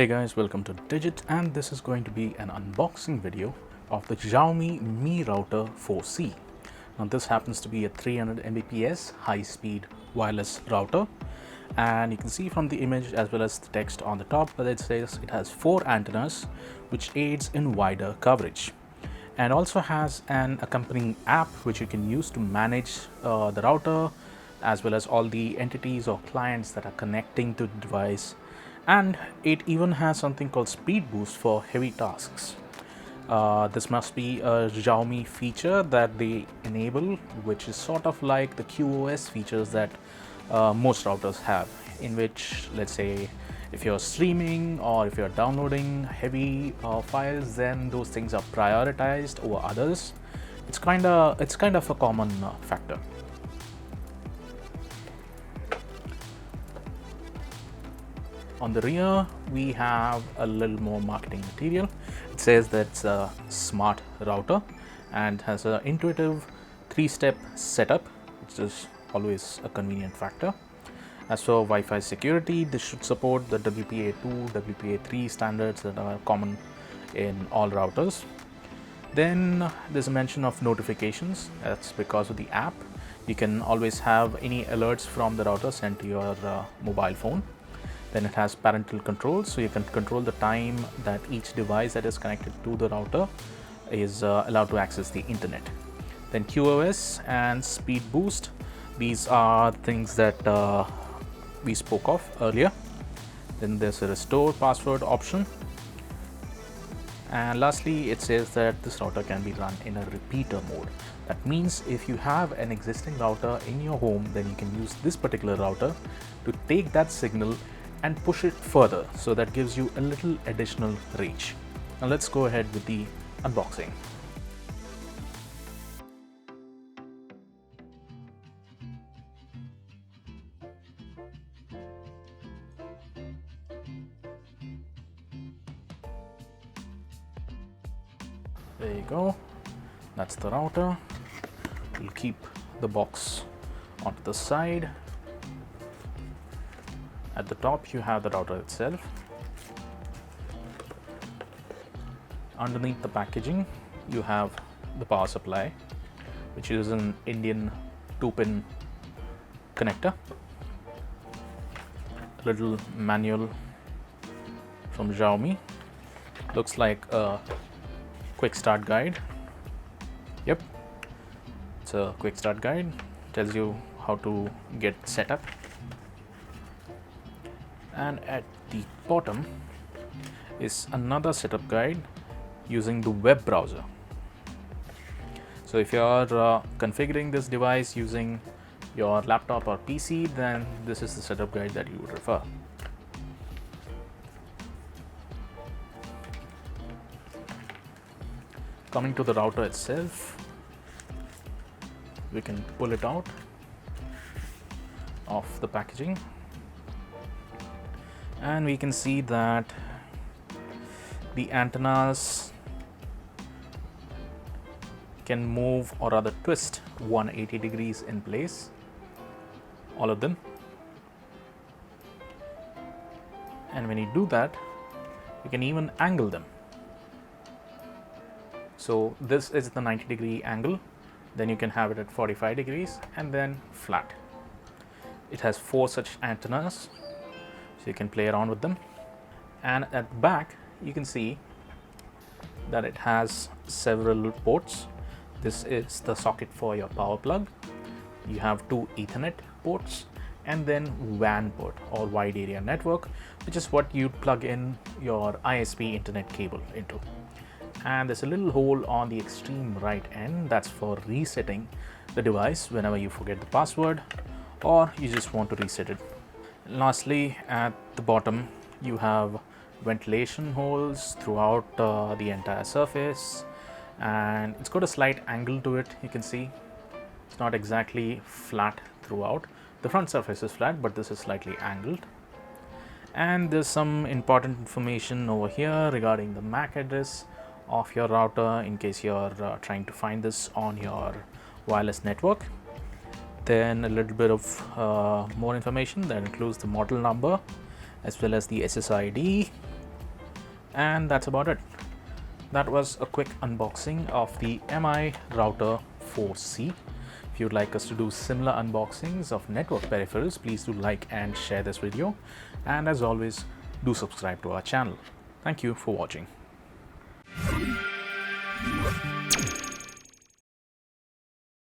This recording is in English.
Hey guys, welcome to Digit, and this is going to be an unboxing video of the Xiaomi Mi Router 4C. Now this happens to be a 300 Mbps high-speed wireless router, and you can see from the image as well as the text on the top that it says it has 4 antennas which aids in wider coverage, and also has an accompanying app which you can use to manage the router as well as all the entities or clients that are connecting to the device. And it even has something called speed boost for heavy tasks. This must be a Xiaomi feature that they enable, which is sort of like the QoS features that most routers have, in which, let's say, if you're streaming or if you're downloading heavy files, then those things are prioritized over others. It's kind of a common factor. On the rear, we have a little more marketing material. It says that it's a smart router and has an intuitive 3-step setup, which is always a convenient factor. As for Wi-Fi security, this should support the WPA2, WPA3 standards that are common in all routers. Then there's a mention of notifications. That's because of the app. You can always have any alerts from the router sent to your mobile phone. Then it has parental control, so you can control the time that each device that is connected to the router is allowed to access the internet. Then QoS and speed boost, these are things that we spoke of earlier. Then there's a restore password option. And lastly, it says that this router can be run in a repeater mode. That means if you have an existing router in your home, then you can use this particular router to take that signal and push it further, so that gives you a little additional reach. Now let's go ahead with the unboxing. There you go, that's the router. We'll keep the box onto the side. At the top, you have the router itself. Underneath the packaging, you have the power supply, which is an Indian 2-pin connector. A little manual from Xiaomi. Looks like a quick start guide. Yep, it's a quick start guide. Tells you how to get set up. And at the bottom is another setup guide using the web browser. So if you are configuring this device using your laptop or PC, then this is the setup guide that you would refer. Coming to the router itself, we can pull it out of the packaging. And we can see that the antennas can move, or rather twist, 180 degrees in place, all of them. And when you do that, you can even angle them. So this is the 90-degree angle, then you can have it at 45 degrees and then flat. It has 4 such antennas, so you can play around with them. And at the back, you can see that it has several ports. This is the socket for your power plug. You have 2 Ethernet ports and then WAN port, or wide area network, which is what you plug in your ISP internet cable into. And there's a little hole on the extreme right end, that's for resetting the device whenever you forget the password or you just want to reset it. Lastly, at the bottom, you have ventilation holes throughout the entire surface, and it's got a slight angle to it. You can see it's not exactly flat throughout. The front surface is flat, but this is slightly angled. And there's some important information over here regarding the MAC address of your router in case you're trying to find this on your wireless network. Then a little bit of more information that includes the model number as well as the SSID, And that's about it. That was a quick unboxing of the MI Router 4C. If you'd like us to do similar unboxings of network peripherals, please do like and share this video. And as always, do subscribe to our channel. Thank you for watching.